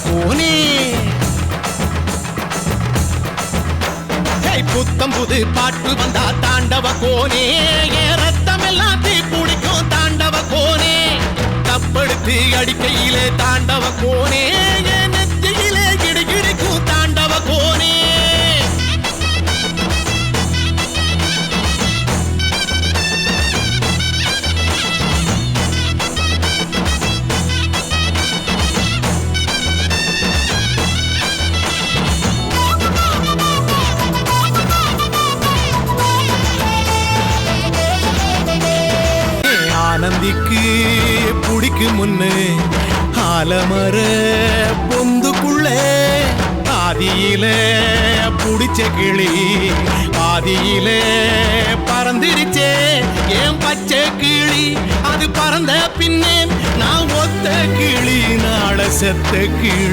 கோனே. புத்தம் புது பாட்டு வந்தா தாண்டவ கோனே, என் ரத்தம் எல்லாம் தீ பிடிக்கும் தாண்டவ கோனே. தப்படுத்து அடிக்கையிலே தாண்டவ கோனே, என் நெத்தியிலே கிடுகிடுக்கும் தாண்டவ கோனே. ஆனந்திக்கு புடிக்கு முன்னு ஆலமர பொந்துக்குள்ள ஆதியில புடிச்ச கிளி ஆதியில பறந்துருச்சே ஏன் பச்சை கிளி. அது பறந்த பின்னே நான் ஒத்த கிளி நாள செத்த கிளி.